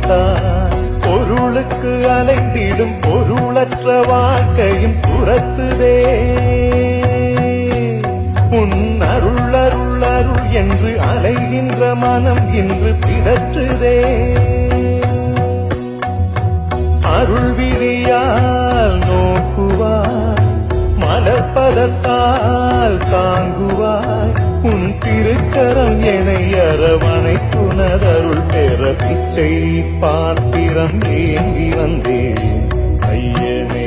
பதத்தான் பொருளுக்கு அலைந்திடும் பொருளற்ற வாழ்க்கையும் துரத்துதே. உன் அருள் அருள் அருள் என்று அலைகின்ற மனம் இன்று பிதற்றுதே. அருள் விழியால் நோக்குவாய், மலர்பதத்தால் தாங்குவாய், உன் திருக்கரம் எனை அரவணைத்துணதருள் பெற பிச்சை பாத்திரம் ஏந்தி வந்தேன் ஐயனே.